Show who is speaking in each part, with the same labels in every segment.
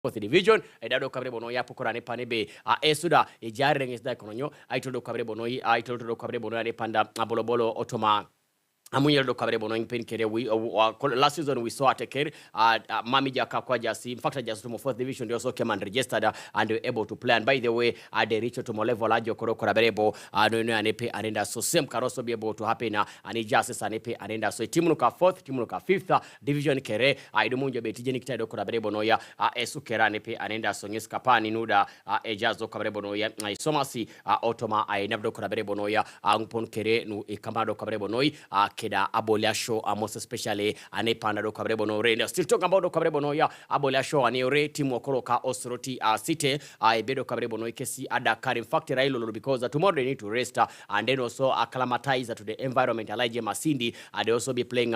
Speaker 1: fourth division edado kabre bono ya pokora ne panebe esuda ejare ngesda kononyo aitodo kabre bono aitodo kabre bono ne panda abolobolo otoma Amunyel do kabre bono pen kere we last season we saw Ateker Mami Jaka kwa jasi. In fact, just to fourth division they also came and registered and were able to play. And by the way, they reached to level ajo koro koraberebo no anepe anenda, so same can also be able to happen and justice anepe anenda. So team nuka fourth, team nuka fifth division kere idumunjo betijeni kitado koraberebo noya esukera anepe anenda, so ngeskapani nuda ejazo kabrebo noya isomasi otoma nabdo koraberebo noya angpon kere nu ikamado kabrebo noy keda Aboliasio most especially ane panda do kabrebo no re. Still talking about do kabrebo no ya Aboliasio ane re team okoroka Osroti city bedo kabrebo no kesi adakar. In fact railo because tomorrow they need to rest and then also acclimatize to the environment. Elijah Masindi they also be playing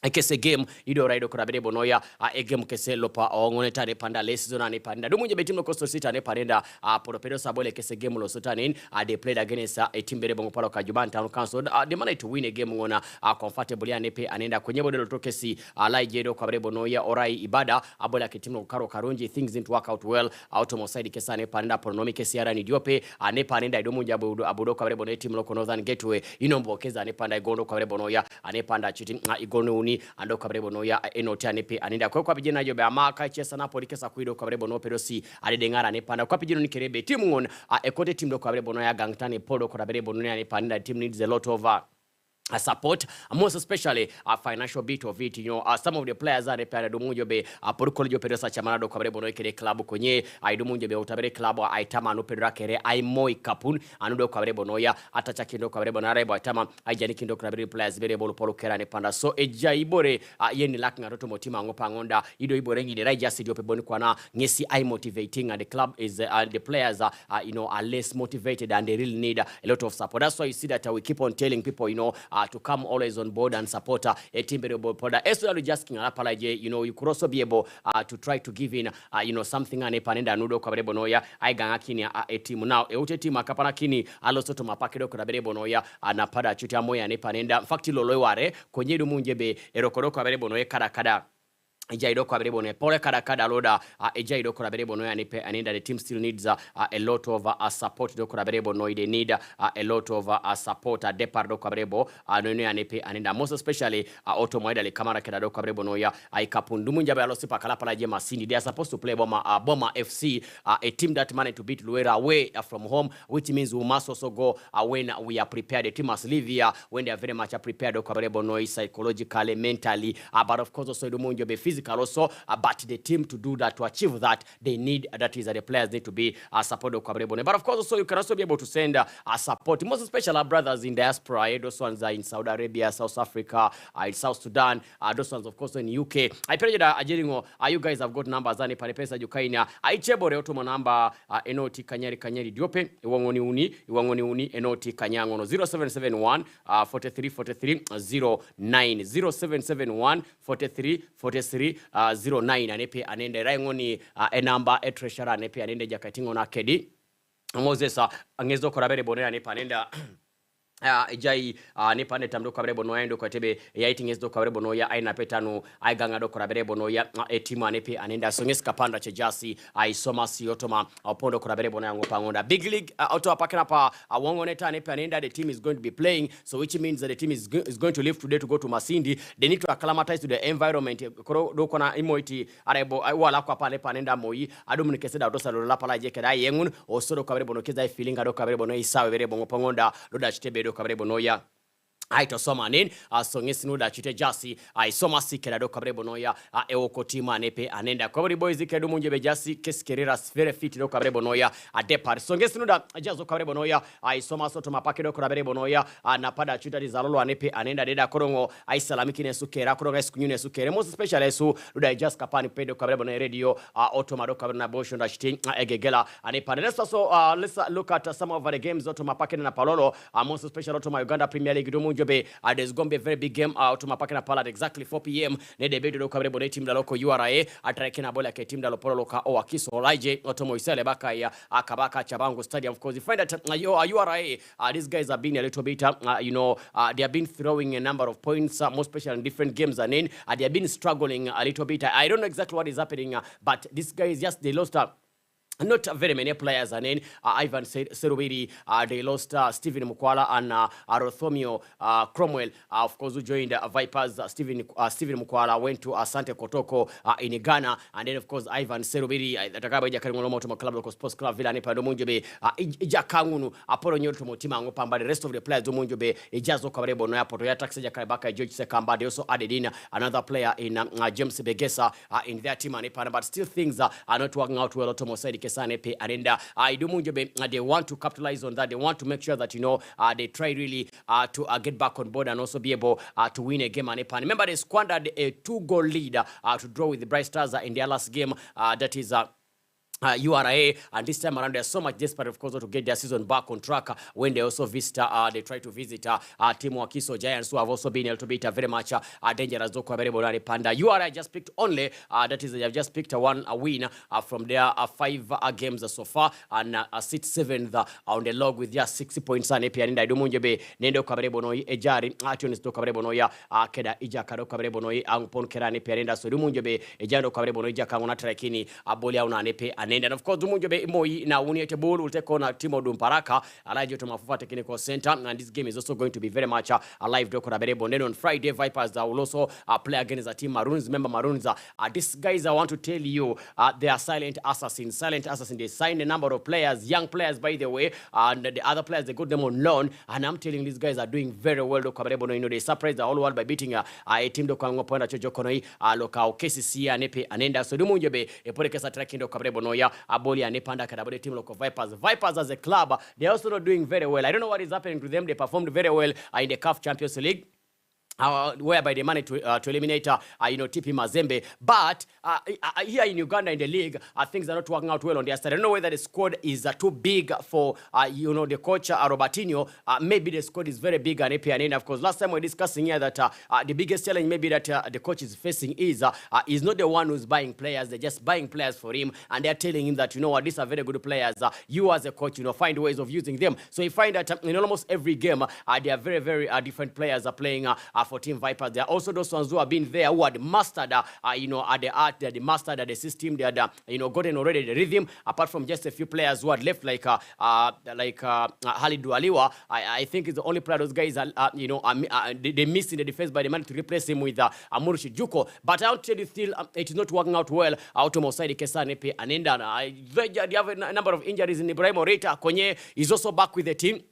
Speaker 1: kese game ido raido kurabere bonoya game kese lopa ongoneta ne panda less zona ne panda do munje betim Coastal City ne parenda poropedo sabole kese game lo sotanin they played against a team bere bongo palo Kajuban Town Council they managed to win a game ngona comfortably anepe anenda kwenye bodelo tokesi Elijah kurabere bonoya orai ibada abola ketimo karo karunji things didn't work out well outomoside kesa ne panda pronomi kesi ara ni diope ne panenda do munje abudo kurabere bonoya team lo Northern Gateway inombokeza ne panda igondo kurabere bonoya ane panda chitin igono ando kabrebo no ya enoti anepe anenda kwa bijena jobe amaka chesa na polikesa kuido kabrebo no pedosi adedengara ne panda kwa bijeno ni kerebe timu ngon ekote team do kabrebo no ya gangtane podo kabrebo no ya ne panda team needs a lot of support, most especially a financial bit of it. You know, some of the players are repaired dumunjo be porukolo pedosa chamanado kabrebo no kere club konye aidumunjo be utabere club aitama no pedra kere ai moi kapun anudo kabrebo no ya atacha kindo kabrebo na rebo aitama aijani kindo kabrebo players very bolo polo kera ne panda so ejaibore yeni lacking aroto motima ngopa ngonda ido ibore ngi right just dio pe boni kwana ngesi I motivating and the club is the players are you know are less motivated and they really need a lot of support. That's why you see that we keep on telling people, you know, to come always on board and support a team very board. As well as just you know, you could also be able to try to give in you know something and a panenda nudo kabrebo noya I gangakini a team now a team akapana kini aloso to mapakedo kabrebo noya na pada chutia moya ne panenda fact lolo ware konyedu munjebe erokoro kabrebo noya kada Ejaido kwa berebo ne pole kada loda ejaido kwa berebo no anipe and the team still needs a lot of support do kwa berebo no they need a lot of support depart do kwa berebo no ne anipe and most especially automoida le kamera kada do kwa berebo no ya aikapundu munja ba losipa kala pala je Masindi. They are supposed to play Boma FC, a team that managed to beat Luera away from home, which means we must also go when we are prepared. The team must live here when they are very much prepared do kwa berebo no psychologically, mentally, but of course also do munja be physical also, but the team to do that, to achieve that, they need, that is the players need to be supported. But of course also you can also be able to send support, most especially our brothers in diaspora. Those ones are in Saudi Arabia, South Africa, in South Sudan, those ones of course in UK. I pray that you guys have got numbers and pesa jukaina aichebore otoma number enoti kanyari diope iwangoni uni enoti kanyango no 0771 43 09 0771 43 09 anepe anende raingoni enamba treasurer anepe anende jakatingo na kedi Moses angezo korabere bonera anepe anenda ejai ne pande tamdo kabre bono endo ko tebe yaiting is do kabre bono ya aina petanu ai ganga do kabre bono ya etimu anepe anenda songes kapanda che jasi ai soma si otoma opondo kabre bono yango pangonda big league auto apakena pa wongoneta anepe anenda. The team is going to be playing, so which means that the team is going to leave today to go to Masindi. They need to acclimatize to the environment do kona imoiti arebo wala kwa pale panenda moi adumni keseda do salo la pala je keda yengun osoro kabre bono keza feeling ado kabre bono isawe vere bongo pangonda do da chitebe do kabrebo noya aito soma nin songesi nuda chite jasi ai soma sikera do kabrebo noya ewoko tima nepe anenda kabri boys ikedu munje be jasi keskerera very fit do kabrebo noya depart songesi nuda jazo kabrebo noya ai soma soto mapake do kabrebo noya na pada chuta dizalolo anepe anenda deda korongo ai salamiki ne sukera korongo eskunyune sukere most especially su nuda just kapani pedo kabrebo no radio automado kabrena bosho nda chite egegela anepa. Let's look at some of the games auto mapake na palolo most especially auto Uganda Premier League do Munjobe. There's going to be a very big game to Mapakana Pala at exactly 4 p.m. Ne de bedo kabrebo ne team da loko URA atrakena bola ke team da lopolo loka o akiso olaje otomo isele baka ya akabaka chabango stadium. Of course, you find that URA these guys have been a little bit they have been throwing a number of points, more especially in different games, and then they have been struggling a little bit. I don't know exactly what is happening, but these guys they lost not very many players, and then Ivan Serubiri, they lost Stephen Mukwala and Arothomio Cromwell, of course, who joined Vipers. Stephen Mukwala went to Asante Kotoko in Ghana, and then, of course, Ivan Serubiri, the Tagaba Jakaringo Club, local sports club, Villa Nepa, Munjobe, Ijakangunu, Apollo Nyoto Motima, but the rest of the players, Munjobe, Ijazo Kabrebo, Noyapoto, Taxi Jakabaka, George Sekamba, they also added in another player in James Begesa in their team, but still things are not working out well. Otomo said, and I do Munjobe, they want to capitalize on that. They want to make sure that they try really to get back on board and also be able to win a game. And remember, they squandered a 2-goal lead to draw with the Bright Stars in their last game. That is URA, and this time around they're so much desperate, of course, to get their season back on track when they also visit, they try to visit Team Wakiso Giants, who have also been a little bit very much dangerous. Panda URA just picked only, that is, they have just picked one win from their 5 games so far, and sit 7th on the log with just 60 points. And I do Munjobe, Nendo Cabrebono, Ejari, Atunis do Cabrebonoya, Keda Ijakado Cabrebono, Angpon Kerane Perenda, so do Munjobe, Ejano Cabrebono, Jakana Trekini, Abolia Nepe, and of course, Munjobe Moi na United Bull will take on Timo Dumparaka, Alajo to Mafufa Technical Center, and this game is also going to be very much live. Then on Friday, Vipers will also play against the team Maroons. Remember, Maroons, these guys, I want to tell you, they are silent assassins. Silent assassins. They signed a number of players, young players, by the way, and the other players, they got them on loan, and I'm telling these guys are doing very well. They surprised the whole world by beating a team do Kwangoponda Chojokonoi, local KCC, Anepe, and so do Munjobe, a Podekasa tracking do Cabrebonoya. Abolia Nepanda Kadabode team local Vipers. Vipers as a club, they're also not doing very well. I don't know what is happening to them. They performed very well in the CAF Champions League. Whereby they managed to eliminate, TP Mazembe. But here in Uganda in the league, things are not working out well on their side. I don't know whether the squad is too big for, the coach Robertinho. Maybe the squad is very big and APN. Of course, last time we were discussing here that the biggest challenge maybe that the coach is facing is not the one who's buying players. They're just buying players for him, and they're telling him that, these are very good players. You as a coach, find ways of using them. So you find that in almost every game, there are very, very different players are playing for Team Vipers. There are also those ones who have been there, who had mastered, at the art, they mastered the system, they had, gotten already the rhythm. Apart from just a few players who had left, like Halid Aliwa, I think it's the only player those guys they missed in the defense by the man to replace him with Amurushi Juko. But I'll tell you, still, it is not working out well. Automosaidi Kesanepe and Enda. They have a number of injuries in Ibrahim Oreta. Konye is also back with the team.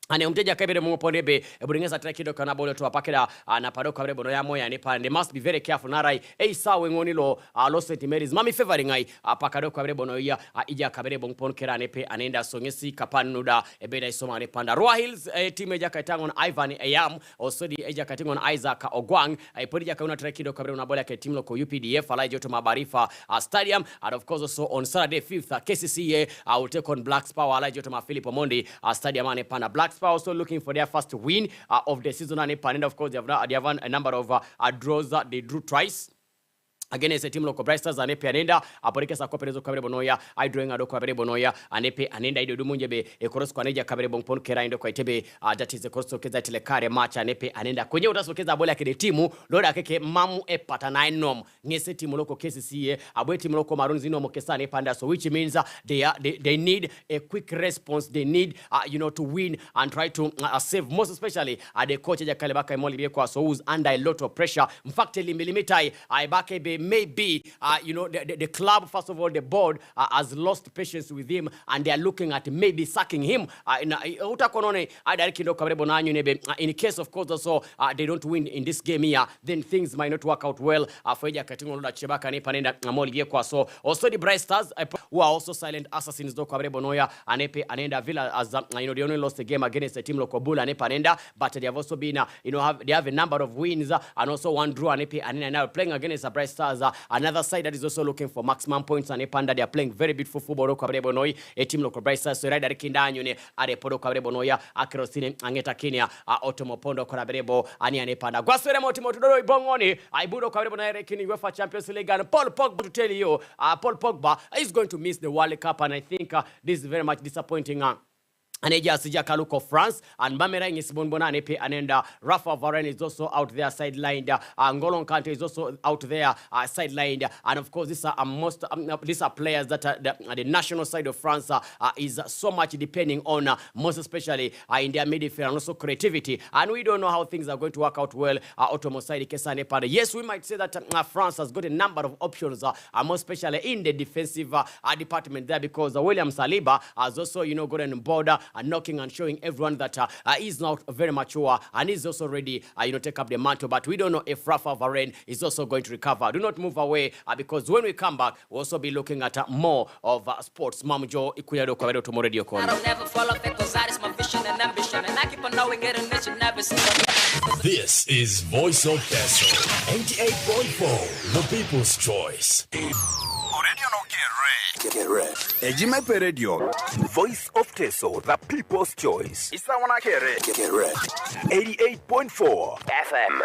Speaker 1: And umteja kabere mupondebe ebulingeza trakido kanabolo to apakeda na padoka brebo no yamoya ne pande. They must be very careful narai sawe ngonilo lo St Mary's mami favoring ai apakado kabrebo no ya ija kabere bonkera ne pe anenda songesi kapanuda ebeda isoma ne panda. Roa Hills team eja katangon Ivan Ayam also the eja katangon Isaac Ogwang ipodija kauna trakido kabrebo na bola ke team loko UPDF alaje to Mabarifa Stadium. And of course also on Saturday 5th KCCA will take on Blacks Power alaje to Philip Omondi Stadium ane panda. Blacks Power also looking for their first win of the season, and of course they have a number of draws that they drew twice. Against a team local Bright Stars and Epe Anenda, Aporikesa Coperezo Cabrebonoya, I drawing a Cabrebonoya, and Epe Anenda, I do Munjabe, a Coros Quaneja Cabrebon Kera in the Quaitebe, that is the Costo Keza Telecare match and Epe Anenda. Conyo das Keza Bola ke timu, Lord Akeke Mamu e patana nom, Nese team local KCCA, Abu team local Marunzino Mokesane Panda, so which means they need a quick response, they need to win and try to save, most especially the coach Kalebaka Molibeko, so who's under a lot of pressure. In fact, Limilitai, I back maybe, the club, first of all, the board has lost patience with him, and they are looking at maybe sacking him. In case, of course, also they don't win in this game here, then things might not work out well. Also the Bright Stars, who are also silent assassins, and Villa, as they only lost the game against the team Lokobula and Epanenda, but they have also been, they have a number of wins and also one draw and now playing against the Bright Stars. Stars, another side that is also looking for maximum points and Panda. They are playing very beautiful football. Kabrebo a team local Bryce so right at Kindanyo are Podo Kabrebo Noya Akrosine Angeta Kenya Otomopondo Kabrebo Aniane Panda Guasere Motimoto Bongoni Ibudo Kabrebo Rekini UEFA Champions League and Paul Pogba to tell you Paul Pogba is going to miss the World Cup, and I think this is very much disappointing. Aneja Sijakalu of France and Bamerang is Bonbona and Rafa Varane is also out there sidelined. Ngolon Kante is also out there sidelined. And of course, these are players that the national side of France is so much depending on, most especially in their midfield and also creativity. And we don't know how things are going to work out well. Yes, we might say that France has got a number of options, most especially in the defensive department there, because William Saliba has also, gotten on board and knocking and showing everyone that he's not very mature and he's also ready, take up the mantle. But we don't know if Rafa Varane is also going to recover. Do not move away because when we come back, we'll also be looking at more of sports. Mamjo Ikuyado Kwawedo to Radio Call.
Speaker 2: I don't never fall off because that is my vision and ambition, and I keep on knowing it and it never see.
Speaker 3: This is Voice of Teso 88.4, the people's choice.
Speaker 4: Radio no get red. Ejime Radio, Voice of Teso, the people's choice. Isa wana get red. 88.4 FM.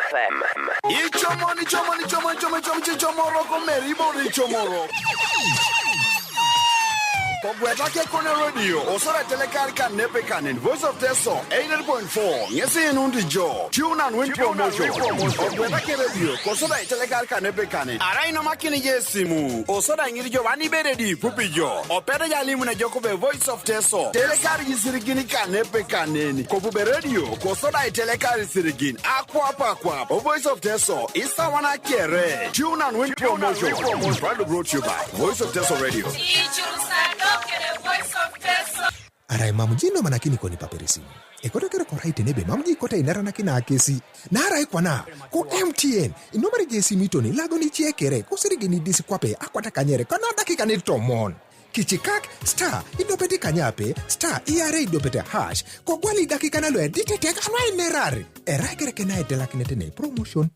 Speaker 4: Pogwetake kone radio, osora telekarika nepe kanin, Voice of Teso, 88.4, nyesi enundi jo, tune and win promotion. Pogwetake radio, osora telekarika nepe kanin, araino makini yesimu, osora ingiri jo wani beredi pupi jo, opere ya limu na joko be Voice of Teso, telekari yisirigini ka nepe kanini, kopube radio, osora telekari sirigini, akwa, Voice of Teso, isa wana kere, tune and win promotion. Proud brought to you by Voice of Teso Radio.
Speaker 5: Arai mamujino manakini koni paperisi. Ekoda kero koraite nebe mamuji kota inara nakina akesi. Na arai kwana ko MTN. Inomari jesi mitoni lago ni chiekere. Kusirigi ni disi kwape akwata kanyere. Kana dakika ni tomon. Kichikak star idopete kanyape star ERA idopete hash. Kogwali dakika na loe ditete kanwa inerari. Erai kere kena itelakine ne promotion.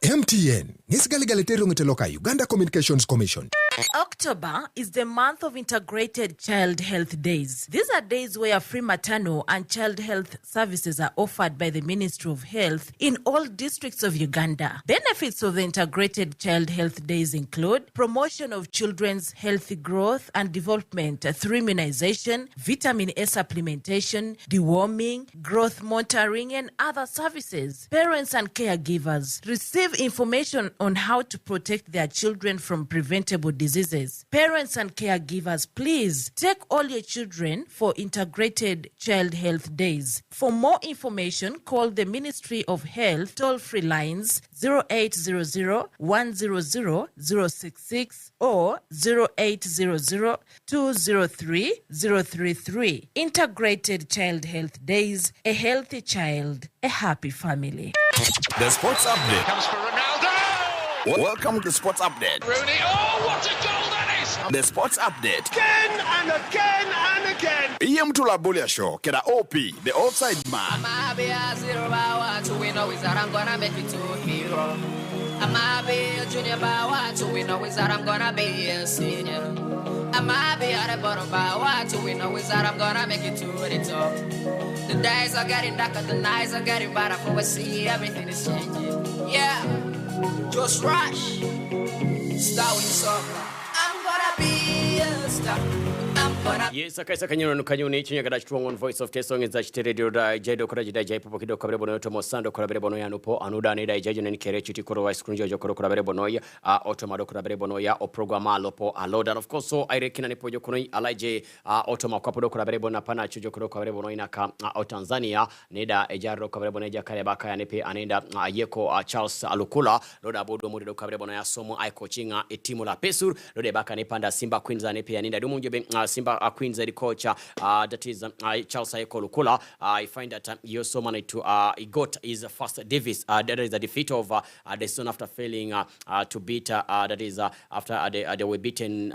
Speaker 5: MTN. Nisgaligaletero ngiteloka Uganda Communications Commission.
Speaker 6: October is the month of Integrated Child Health Days. These are days where free maternal and child health services are offered by the Ministry of Health in all districts of Uganda. Benefits of the Integrated Child Health Days include promotion of children's healthy growth and development through immunization, vitamin A supplementation, deworming, growth monitoring, and other services. Parents and caregivers receive information on how to protect their children from preventable diseases. Parents and caregivers, please take all your children for Integrated Child Health Days. For more information, call the Ministry of Health toll-free lines 0800-100-066 or 0800-203-033. Integrated Child Health Days, a healthy child, a happy family.
Speaker 4: The Sports Update
Speaker 7: comes for Ronaldo.
Speaker 4: Welcome to Sports Update.
Speaker 7: Rooney, oh, what a goal that is!
Speaker 4: The Sports Update.
Speaker 7: Again and again and again.
Speaker 4: PM to Aboliasio, Keda OP, the outside man.
Speaker 2: I'm a zero bow to win always that I'm gonna make it to a hero. I'm a junior bow to win always that I'm gonna be a senior. I'm a bottom bow to win always that I'm gonna make it to the top. The days are getting darker, the nights are getting better, for we see everything is changing. Yeah. Just rush. Start with soccer. I'm gonna be a star.
Speaker 1: Yes, okay, Kanyuno Kanyuni, Chinyagada Strong Voice of Tesong is that radio Jado Korajida Japokido Cabrebono Mosando Corabrebonoyanopo, Anuda Nida Jajan and Kerechi Koro Scrunjo Corabrebonoya, Automado Corabrebonoya, or Programa Lopo, a load. And of course, so I reckon Anipo Yokoni, Alaje, Automa Capodo Corabrebona Panacho Corabrebonoinaka, out Tanzania, Neda Ejaro Coraboneja Karebaka and Epe, Aneda, Yeko, Charles Alukula, Loda Bodo Mudo Corabrebonoya, Somo, I coaching a Timula Pesur, Lode Bakanepanda, Simba Queens and Epe, and Dumunjebe, Simba Queens head coach that is Charles Lukula. I find that he also managed to he got his first Davis. That is a defeat of the soon after failing to beat that is after they were beaten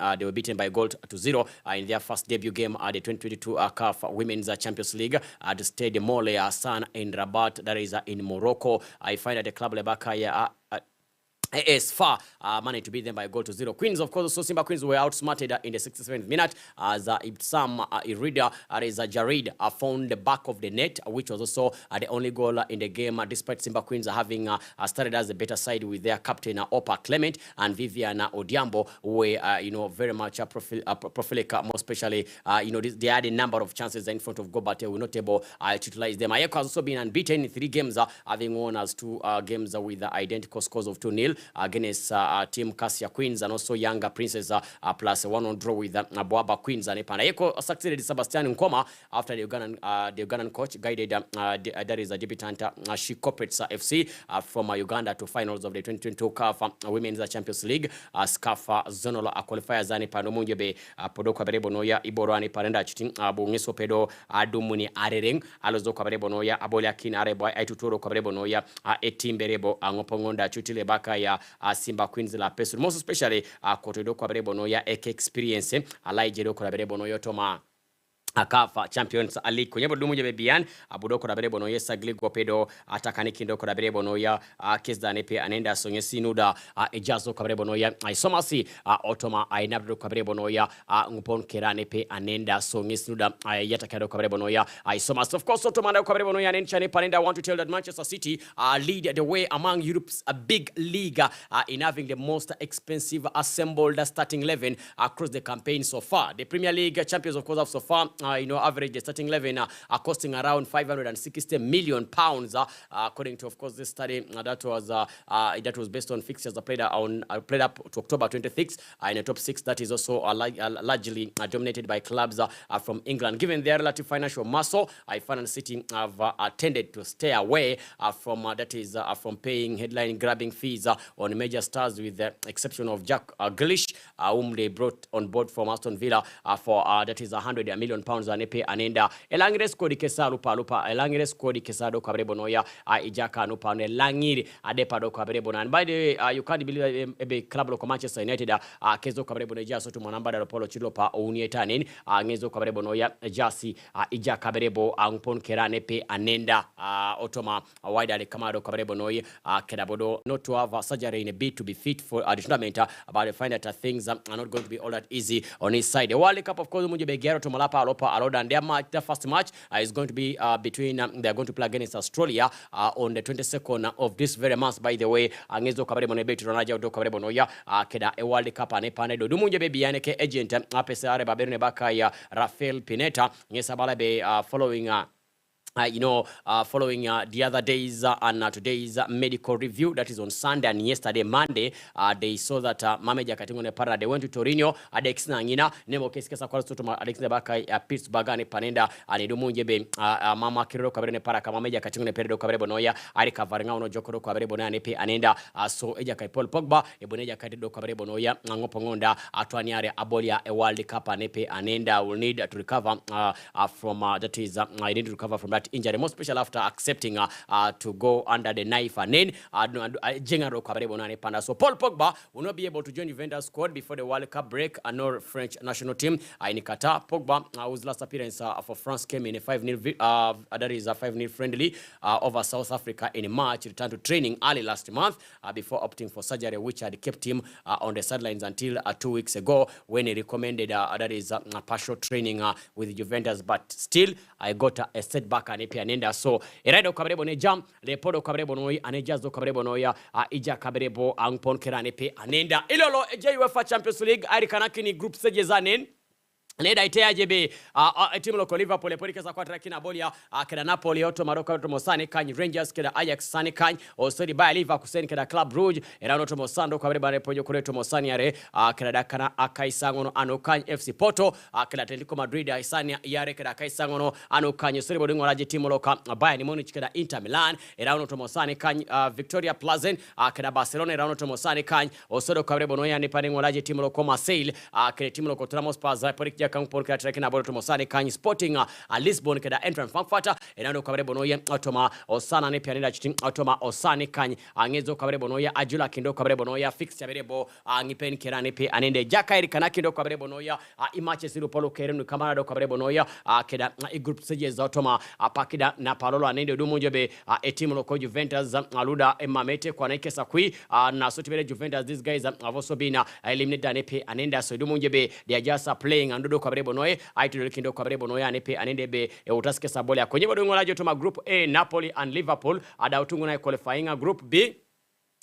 Speaker 1: by goal to 0 in their first debut game at the 2022 CAF Women's Champions League at the Stade Mole Hassan in Rabat, that is in Morocco. I find that the club Lebaka is far managed to beat them by a goal to 0. Queens, of course, so Simba Queens were outsmarted in the 67th minute as Ibsam Irida, Jarid found the back of the net, which was also the only goal in the game, despite Simba Queens having started as the better side with their captain Opa Clement and Vivian Odiambo, who were very much prolific, more especially they had a number of chances in front of goal, but they were not able to utilize them. Ayeko has also been unbeaten in 3 games, having won as 2 games with identical scores of 2-0 against Team Cassia Queens and also Younger Princess, plus 1-1 draw with Boaba Queens. And Ayeko succeeded Sebastian Nkoma after the Ugandan coach guided that is a debutant She Corporates FC from Uganda to finals of the 2022 CAF Women's Champions League SCAF zonal qualifiers ani pano munjebe podo kwa berebo noya iboro ani parenda chitin bungiso pedo adumuni arereng alozo kwa berebo noya abolia kin arebo aitutoro kwa berebo noya etimberebo ngopongonda chutile baka ya Simba Queens la pesu most especially kotodo kwa berebo noya ek experience alaijero kwa berebo noyo toma Akafa Champions League kwenye bodumu je bebian abudoko na berebo no yesa gligo pedo atakaniki ndoko na berebo no ya kesda nepe anenda sonye sinuda ejazo kwa berebo no ya isomasi otoma ainabdo kwa berebo no ya ngupon kerane pe anenda sonye sinuda yatakado kwa berebo no ya isomasi. Of course otoma na kwa berebo no ya nenchane panenda. I want to tell that Manchester City lead the way among Europe's big league in having the most expensive assembled starting 11 across the campaign so far. The Premier League champions of course have so far average the starting 11 costing around 560 million pounds, according to of course this study that was based on fixtures played up to October 26 in the top 6 that is also largely dominated by clubs from England. Given their relative financial muscle, Finance City have tended to stay away from paying headline grabbing fees on major stars, with the exception of Jack Grealish, whom they brought on board from Aston Villa for that is 100 million pounds anepe anenda elangire skodi kesa lupa elangire skodi kesa do kabrebo noya ijaka no pa elangire adepa do kabrebo na. And by the way, you can't believe a club like Manchester United kezo kabrebo no jaso to manamba da polo chilopa unietanin ngezo kabrebo noya jasi ijaka kabrebo angpon kerane pe anenda otoma wide kamado kabrebo noya kedabodo not to have surgery in a bid to be fit for a tournament, but I find that things are not going to be all that easy on his side. The World Cup of course muje begero to malapa alopa aloda, and their first match is going to be between they're going to play against Australia on the 22nd of this very month. By the way, angezo kabarebo ne betu ronaja do kabarebo noya keda a World Cup ane pane do muje be biane ke agent apesare baberne baka ya Rafael Pineta ngesabala be following following the other days and today's medical review that is on Sunday and yesterday Monday, they saw that Mameja Katingone Para they went to Torino Adex Nangina Nemo Keskesa Kwalsutuma Alex Nebaka Pittsburgh and Panenda and Idumunjebe Mama Kiro Cabrene Para Mameja Katingone Peredo Cabrebo Noya Arika Varangano Jokoro Cabrebo Nanepe Anenda so Eja Paul Pogba Eboneja Katido Cabrebo Noya Nangopongonda Atwaniare Abolia a World Cup Anepe Anenda will need to recover from that is I need to recover from that injury, most special after accepting to go under the knife and then so Paul Pogba will not be able to join Juventus squad before the World Cup break and no French national team in Qatar. Pogba whose last appearance for France came in a 5-0 that is a 5-0 friendly over South Africa in March, returned to training early last month before opting for surgery, which had kept him on the sidelines until 2 weeks ago when he recommended that is partial training with Juventus, but still I got a setback and anenda so eraido kabrebo ne jam le podo kabrebo no anejazo kabrebo no ya ija kabrebo angpon kerane pe anenda ilolo UEFA Champions League ari kanakini group stages anen Neda iteaje be timu loko Liverpool polika kwa trakina bolia keda Napoli auto Maroka auto Mosane Kany Rangers keda Ajax Sane Kany Osodi by Leverkusen keda Club Brugge era auto Mosando kwa bare ponyo kureto Mosani yare keda Dakana akaisangono ano Kany FC Porto keda Atletico Madrid Isania yare keda akaisangono ano Kany Osodi bodingo laje timu loka Bayern Munich keda Inter Milan era auto Mosane Kany Victoria Plazen keda Barcelona era auto Mosane Kany Osodo kwa bare bono yani paningo laje timu loko Marseille keda timu loko Tramos Paz polika ya kampon ka trek na bolo to mosani kan Sporting Lisbon kada entran Frankfurt enando kabare bonoya otoma osana ne pianida chitin otoma osani kan angezo kabare bonoya ajula kindo kabare bonoya fix chaberebo ngipen kerane pe anende jakairi kana kindo kabare bonoya imache siru polo kerenu kamara do kabare bonoya keda group stage za otoma pakida na palolo anende dumunjobe etimu loko Juventus aluda emamete kwa naikesa kui na sotibele Juventus. These guys have also been eliminated anepe anenda so dumunjobe they are just playing andodo kabare bonoya aito kindo kabare bonoya anepe anende be utaske sabola kwenye bodongo lajo toma group A Napoli and Liverpool ada utungu na qualifying group B.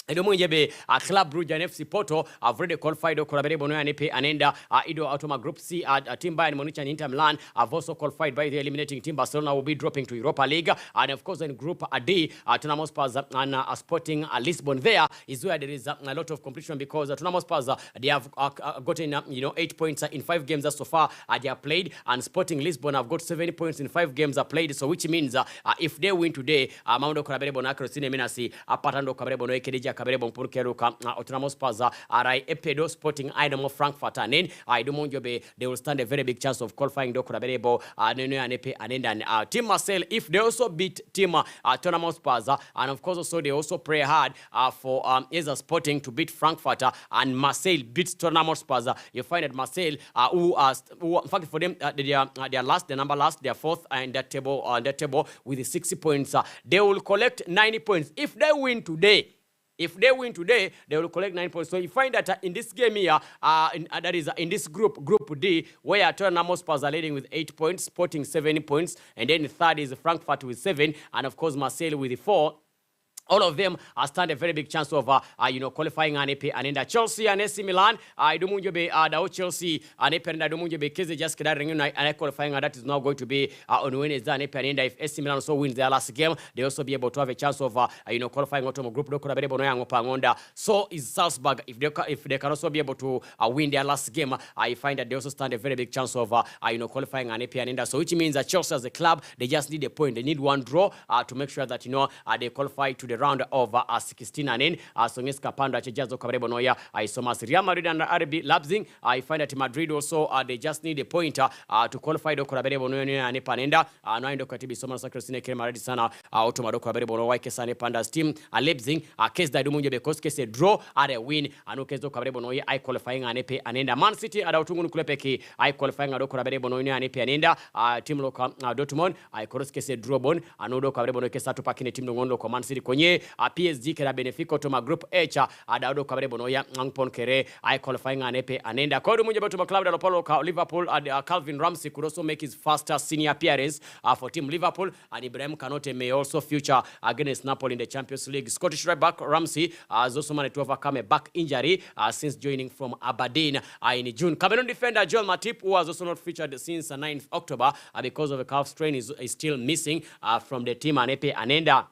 Speaker 1: Ido mwenjebe Club Brugge and FC Porto have already qualified Kolabere Bonoya Nepe Anenda Ido Automa Group C team Bayern Munich and Inter Milan have also qualified by the eliminating team. Barcelona will be dropping to Europa League, and of course in Group D Tottenham Hotspur and Sporting Lisbon. There is where there is a lot of competition because Tottenham Hotspur they have gotten 8 points in 5 games so far they have played, and Sporting Lisbon have got 7 points in 5 games played. So which means if they win today, Maundo Kolabere Bonakro Sine Menasi Patando Kolabere Bonoe Kedija Kabere Bonpurkeruka Tottenham Hotspur Arai Epedo Sporting Idom of Frankfurt and then Idomonjobe they will stand a very big chance of qualifying do Kolabere Anepe and Team Marseille if they also beat Team Tottenham Hotspur and of course also they also pray hard for Eza Sporting to beat Frankfurt and Marseille beats Tottenham Hotspur. You find that Marseille who in fact for them they are last, the number last, they are fourth in that table with 60 points. They will collect 90 points if they win today. If they win today, they will collect 9 points. So you find that in this game here, that is in this group D, where Tottenham Hotspur are leading with 8 points, Sporting 7 points, and then the third is Frankfurt with 7, and of course Marseille with 4. All of them stand a very big chance of qualifying anepe and Chelsea and AC Milan. I do munjobe Chelsea anepe and Domunjobe Keze just and qualifying, and that is now going to be on Wednesday anepe and if AC Milan also wins their last game, they also be able to have a chance of qualifying automo group Dokorabere Bonoyango Pangonda. So is Salzburg if they can also be able to win their last game. I find that they also stand a very big chance of qualifying anepe and so which means that Chelsea as a club they just need a point. They need one draw to make sure that they qualify to the round of 16 and in Songeska Panda Chejazo Kabrebo Noya Somas Real Madrid and RB Leipzig. I find that Madrid also they just need a point to qualify do Kabrebo Noya and Panenda Naindo Katibi Somas Christine Kemaradi Sana Automado Kabrebo Noya Kesane Panda's team Leipzig case that Dumunje because case a draw at a win and Okezo Kabrebo Noya I qualifying and Epe and Man City at Autungun Kulepeki I qualifying at Kabrebo Noya and Epe and team local Dortmund I cross case a draw bon and Odo Kabrebo Noya Kesato Pakine team no local Man City Konye PSG kera benefico to my group H adado kabare bonoya ngpon kere I qualifying anepe anenda kodu munje to my club da Apollo Liverpool Calvin Ramsey could also make his first senior appearance for team Liverpool, and Ibrahim Kanote may also feature against Napoli in the Champions League. Scottish right back Ramsey has also managed to overcome a back injury since joining from Aberdeen in June. Cameroon defender Joel Matip, who has also not featured since 9th October because of a calf strain, is still missing from the team anepe anenda.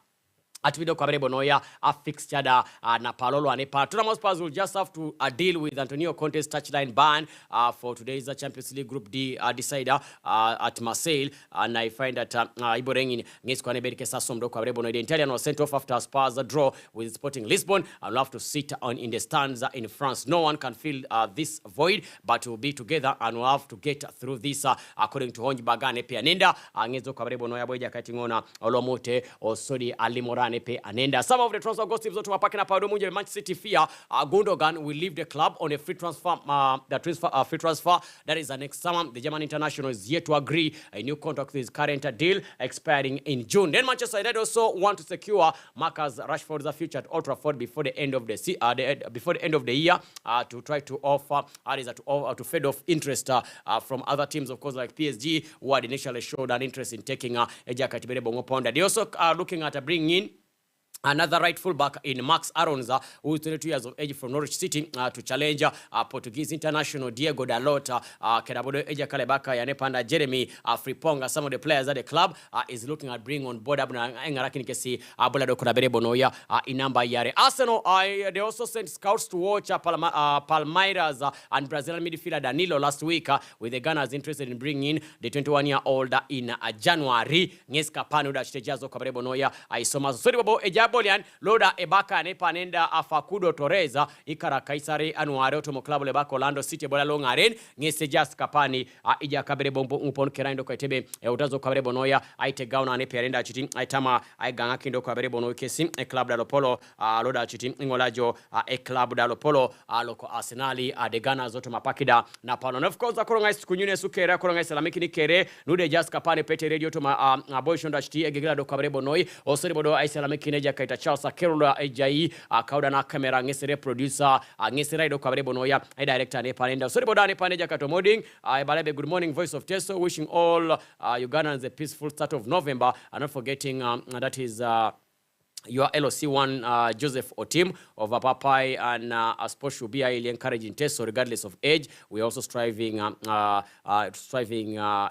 Speaker 1: Atwido Kabare Bonoya a fixture na Palolo Anepa. Tottenham Hotspur will just have to deal with Antonio Conte's touchline ban for today's Champions League Group D decider at Marseille. And I find that Iboreng in Ngiskwane Berike Sasom do Kabare Bonoya. The Italian was sent off after Spurs draw with Sporting Lisbon. I'll have to sit in the stands in France. No one can fill this void, but we'll be together and we'll have to get through this according to Honji Bagane Pianenda. Ngezo Kabare Bonoya Boja Katingona Olomote Osodi Alimora Anenda. Some of the transfer gossips that were packing up Manchester City fear Gundogan will leave the club on a free transfer. Free transfer that is next summer. The German international is yet to agree a new contract with his current deal expiring in June. Then Manchester United also want to secure Marcus Rashford's future at Old Trafford before the end of the year to try to offer to fed off interest from other teams, of course, like PSG, who had initially showed an interest in taking Eja Katibere Bongo Ponda. They also are looking at bringing in another right fullback in Max Aarons, who is 22 years of age from Norwich City, to challenge Portuguese international Diego Dalot, Kenabodo Eja Kalebaka, Yanepanda Jeremy Friponga. Some of the players at the club is looking at bringing on board Engarakinikesi, Bolado Kodabere Bonoya, Inamba Yare. Arsenal, they also sent scouts to watch Palmeiras and Brazilian midfielder Danilo last week, with the Gunners interested in bringing in the 21-year-old in January. Ngeska Panu da Chitejazo Kabere Bonoya, Isoma Soribo Eja Abolian loda ebaka ne panenda afakudo toreza ikara kaisari anuare otomo club le bako Orlando City bola longaren ngese jas kapani ija kabere bombo upon keraindo ko tebe utazo kabere bonoya aite gauna ne perenda chiti aitama ai ganga kindo kabere bono kesi club da polo loda chiti ngolajo club da polo loko Arsenali de Ghana zoto mapakida na pano. Of course akoronga kunyune sukera akoronga salamiki ni kere nude jas kapane pete radio to boy shonda chiti egegela do kabere bonoy osori bodo ai salamiki neja kaita Charles Kerola ejai kauda na kamera ngesere producer ngesere do kabere bonoya ai director ne panenda osori bodo ne paneja kato modding balebe good morning voice of Teso wishing all Ugandans a peaceful start of November and not forgetting that is your LOC1 Joseph Otim of Papai and a sport should be highly encouraging test, so regardless of age. We're also striving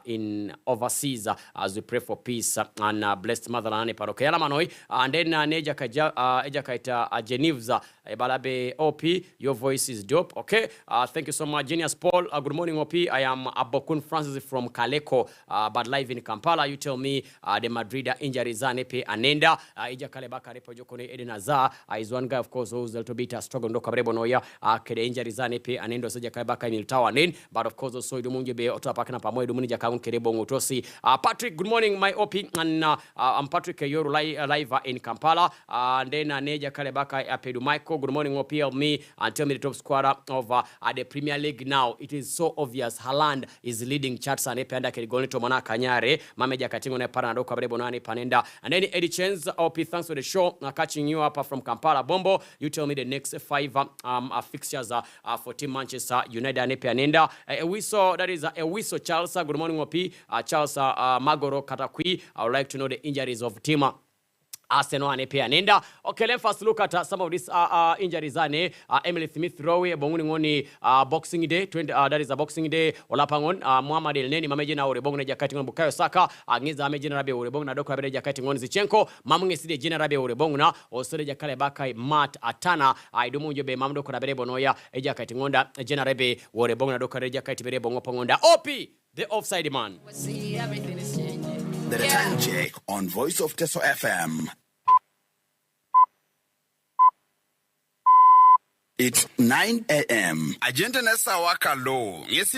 Speaker 1: in overseas as we pray for peace and blessed motherland parokiala manoi. And then Neja Kaita Genevza Balabe OP, your voice is dope. Okay, thank you so much, Genius Paul. Good morning, OP. I am Abokun Francis from Kaleko, but live in Kampala. You tell me the Madrid injuries anepe anenda Ija Kaleba Karepo Jokone Edenaza is one guy, of course, who's a little bit struggle no Cabrebo Noya, Kede injuries anepe anendo Soja Kalebaka in Tower Nin, but of course also Dumunje be Otapakana Pamoy Dumunja Kaun Kerebo Motosi. Patrick, good morning, my OP, and I'm Patrick Yoru live in Kampala, and then Neja Kalebaka Apedu Michael. Good morning, OPL me, and tell me the top scorer of the Premier League now. It is so obvious. Haaland is leading charts and Ependa Keligoni to Mana Kanyare, Mameja Katingo Parado Cabrebo Panenda, and then Eddie Chens. OP, thanks for the show. Catching you up from Kampala. Bombo, you tell me the next 5 fixtures for Team Manchester United and Epianenda. We saw that is a whistle Charles. Good morning, OP. Charles Magoro Katakwi. I would like to know the injuries of Team Arsenal and Epianenda. Okay, let's first look at some of these injuries. Emily Smith Rowe, Bonguni Ngoni Boxing Day, that is a Boxing Day. Olapangon, Muhammad El Neni, Mamejina Urebong Jakating Bukayo Saka, Agniza Amejina Rabe Urebong, Nadoka Jakating on Zichenko, Mamungi Jina Rabe Urebongna, or Soja Kalebaka, Matt Atana, I do Munjo Be Mamdo Bonoya, Ejakatingonda, Generabe, Urebong, Nadoka Jakati Bongopongonda. OP, the offside man.
Speaker 2: See, everything is changing.
Speaker 4: The time check on Voice of Teso FM. It's 9 a.m. Agenda Nesa Waka Low. Yes,